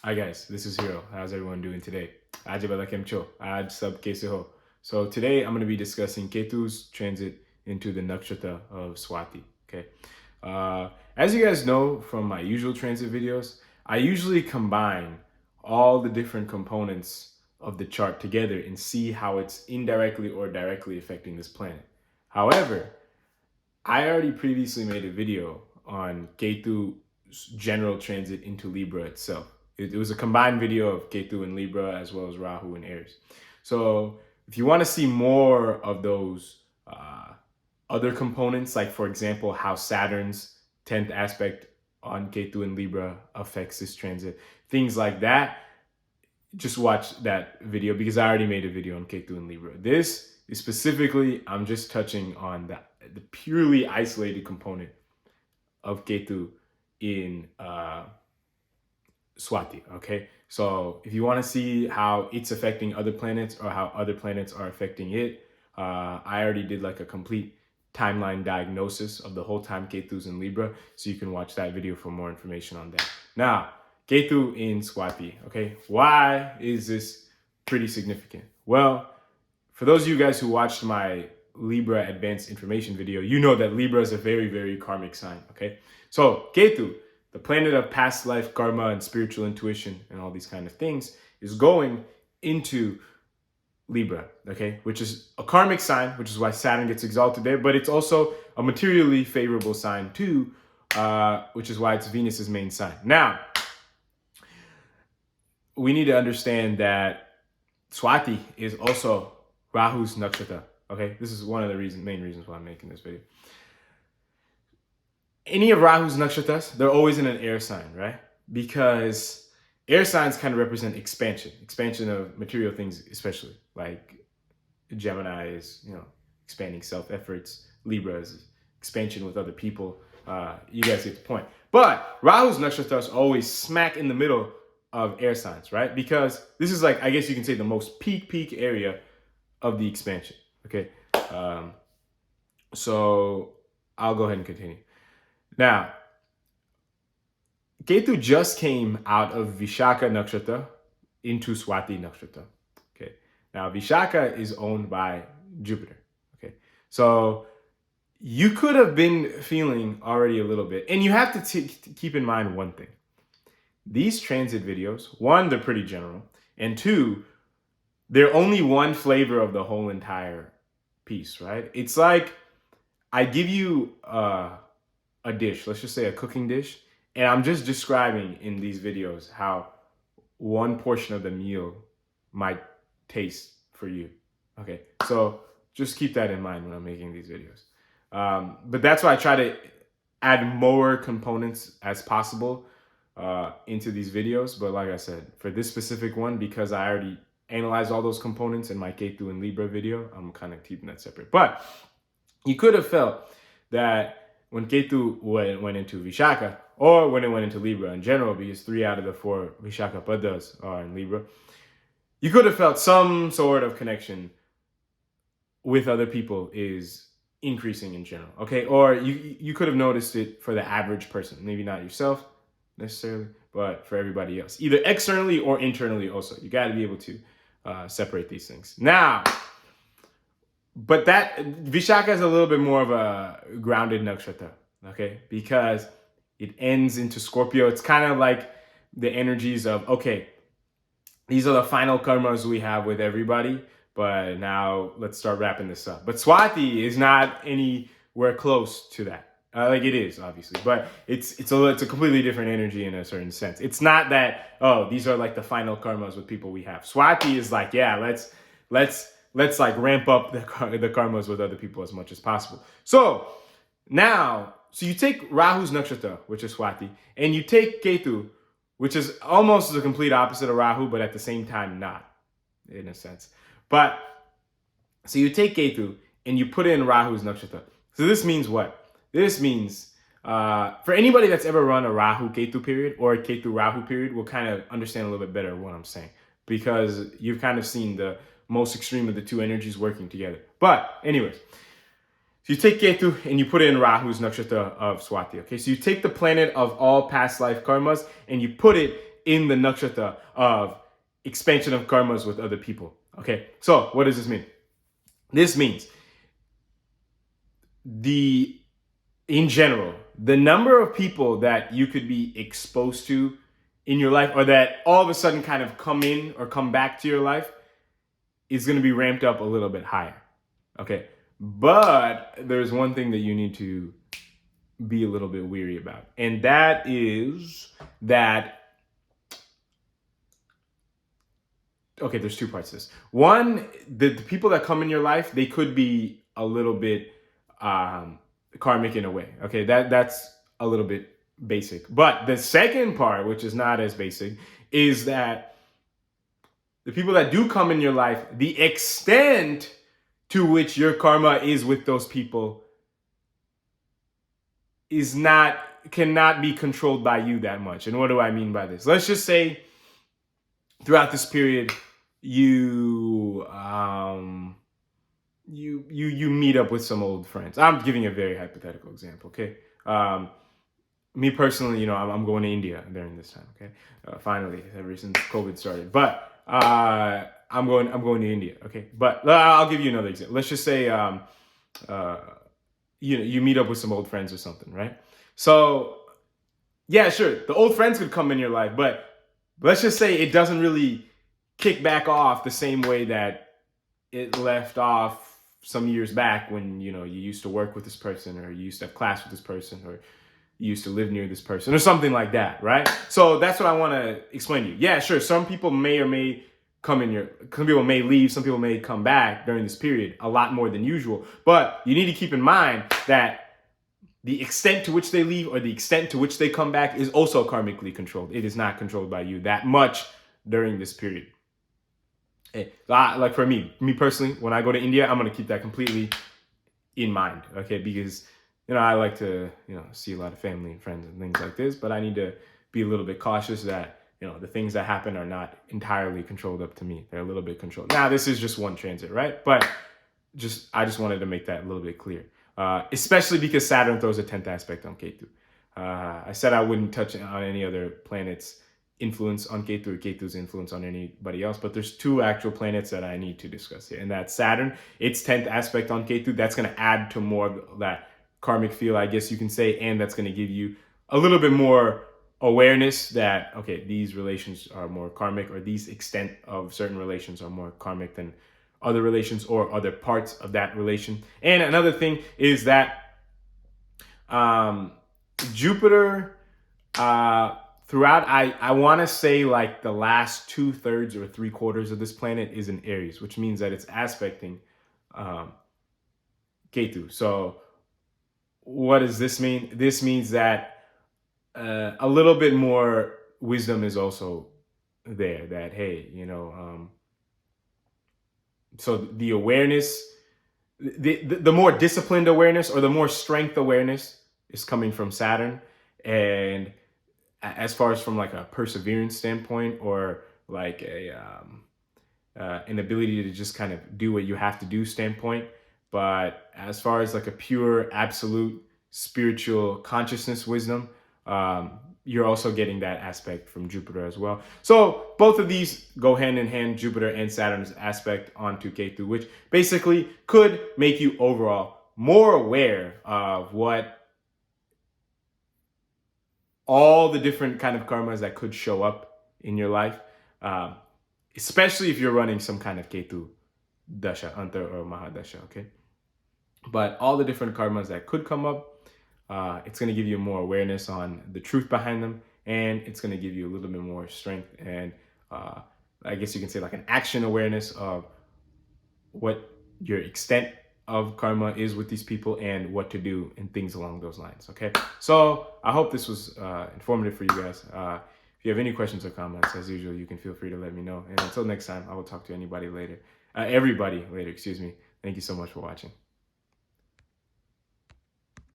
Hi guys, this is Hero. How's everyone doing today? Aaj bala kem cho? Aaj sab kaise ho? So today I'm going to be discussing Ketu's transit into the nakshatra of Swati. Okay. As you guys know from my usual transit videos, I usually combine all the different components of the chart together and see how it's indirectly or directly affecting this planet. However, I already previously made a video on Ketu's general transit into Libra itself. It was a combined video of Ketu and Libra as well as Rahu and Aries. So if you want to see more of those other components, like for example, how Saturn's 10th aspect on Ketu and Libra affects this transit, things like that, just watch that video because I already made a video on Ketu and Libra. This is specifically, I'm just touching on the purely isolated component of Ketu in Swati, okay? So if you want to see how it's affecting other planets or how other planets are affecting it, I already did like a complete timeline diagnosis of the whole time Ketu's in Libra, so you can watch that video for more information on that. Now, Ketu in Swati, okay? Why is this pretty significant? Well, for those of you guys who watched my Libra advanced information video, you know that Libra is a very, very karmic sign, okay? So Ketu, the planet of past life karma and spiritual intuition and all these kind of things, is going into Libra, okay, which is a karmic sign, which is why Saturn gets exalted there, but it's also a materially favorable sign too, which is why it's Venus's main sign. Now, we need to understand that Swati is also Rahu's nakshatra, okay? This is one of the main reasons why I'm making this video. Any of Rahu's nakshatras, they're always in an air sign, right? Because air signs kind of represent expansion of material things, especially like Gemini is, expanding self-efforts. Libra is expansion with other people. You guys get the point. But Rahu's nakshatra is always smack in the middle of air signs, right? Because this is like, I guess you can say the most peak area of the expansion, okay? So I'll go ahead and continue. Now, Ketu just came out of Vishaka Nakshatra into Swati Nakshatra. Okay. Now, Vishaka is owned by Jupiter. Okay. So you could have been feeling already a little bit. And you have to keep in mind one thing. These transit videos, one, they're pretty general. And two, they're only one flavor of the whole entire piece, right? It's like I give you a dish, let's just say a cooking dish, and I'm just describing in these videos how one portion of the meal might taste for you. Okay, so just keep that in mind when I'm making these videos. But that's why I try to add more components as possible into these videos. But like I said, for this specific one, because I already analyzed all those components in my Ketu and Libra video, I'm kind of keeping that separate. But you could have felt that when Ketu went into Vishaka, or when it went into Libra in general, because 3 out of the 4 Vishaka Padas are in Libra, you could have felt some sort of connection with other people is increasing in general, okay? Or you could have noticed it for the average person, maybe not yourself necessarily, but for everybody else, either externally or internally also. You got to be able to separate these things. Now, but that Vishaka is a little bit more of a grounded nakshatra, okay? Because it ends into Scorpio. It's kind of like the energies of, okay, these are the final karmas we have with everybody, but now let's start wrapping this up. But Swati is not anywhere close to that. Like it is, obviously, but it's a completely different energy in a certain sense. It's not that, oh, these are like the final karmas with people we have. Swati is like, yeah, let's like ramp up the karmas with other people as much as possible. So now, so you take Rahu's nakshatra, which is Swati, and you take Ketu, which is almost the complete opposite of Rahu, but at the same time not, in a sense. But, so you take Ketu and you put in Rahu's nakshatra. So this means what? This means, for anybody that's ever run a Rahu-Ketu period or a Ketu-Rahu period will kind of understand a little bit better what I'm saying, because you've kind of seen the most extreme of the two energies working together. But anyways, so you take Ketu and you put it in Rahu's nakshatra of Swati, okay? So you take the planet of all past life karmas and you put it in the nakshatra of expansion of karmas with other people. Okay, so what does this mean? This means in general, the number of people that you could be exposed to in your life, or that all of a sudden kind of come in or come back to your life, is going to be ramped up a little bit higher. Okay, but there's one thing that you need to be a little bit weary about, and that is that, okay, there's two parts to this. One, the people that come in your life, they could be a little bit karmic in a way. Okay, that's a little bit basic. But the second part, which is not as basic, is that the people that do come in your life, the extent to which your karma is with those people cannot be controlled by you that much. And what do I mean by this? Let's just say throughout this period, you meet up with some old friends. I'm giving a very hypothetical example, okay? Me personally, I'm going to India during this time, okay? Finally, ever since COVID started. But I'm going to India, okay? But I'll give you another example. Let's just say you meet up with some old friends or something, right? So yeah, sure, the old friends could come in your life, but let's just say it doesn't really kick back off the same way that it left off some years back when, you used to work with this person, or you used to have class with this person, or you used to live near this person, or something like that, right? So that's what I want to explain to you. Yeah, sure, some people may or may some people may leave, some people may come back during this period a lot more than usual, but you need to keep in mind that the extent to which they leave or the extent to which they come back is also karmically controlled. It is not controlled by you that much during this period. Like for me personally, when I go to India, I'm going to keep that completely in mind, okay? Because, I like to, see a lot of family and friends and things like this, but I need to be a little bit cautious that, the things that happen are not entirely controlled up to me. They're a little bit controlled. Now, this is just one transit, right? But I just wanted to make that a little bit clear. Especially because Saturn throws a 10th aspect on Ketu. I said I wouldn't touch on any other planets' influence on Ketu, or Ketu's influence on anybody else, but there's two actual planets that I need to discuss here. And that's Saturn, its 10th aspect on Ketu. That's going to add to more of that karmic feel, I guess you can say, and that's going to give you a little bit more awareness that, okay, these relations are more karmic, or these extent of certain relations are more karmic than other relations or other parts of that relation. And another thing is that Jupiter, throughout, I want to say like the last 2/3 or 3/4 of this planet is in Aries, which means that it's aspecting Ketu. So what does this mean? This means that a little bit more wisdom is also there, that, hey, so the awareness, the more disciplined awareness, or the more strength awareness, is coming from Saturn. And as far as from like a perseverance standpoint, or like an ability to just kind of do what you have to do standpoint. But as far as like a pure, absolute spiritual consciousness wisdom, you're also getting that aspect from Jupiter as well. So both of these go hand in hand, Jupiter and Saturn's aspect onto Ketu, which basically could make you overall more aware of what all the different kind of karmas that could show up in your life, especially if you're running some kind of Ketu dasha, Antar or Mahadasha, okay? But all the different karmas that could come up, it's going to give you more awareness on the truth behind them, and it's going to give you a little bit more strength and I guess you can say like an action awareness of what your extent of karma is with these people and what to do and things along those lines, okay? So I hope this was informative for you guys. If you have any questions or comments, as usual, you can feel free to let me know. And until next time, I will talk to everybody later, excuse me. Thank you so much for watching.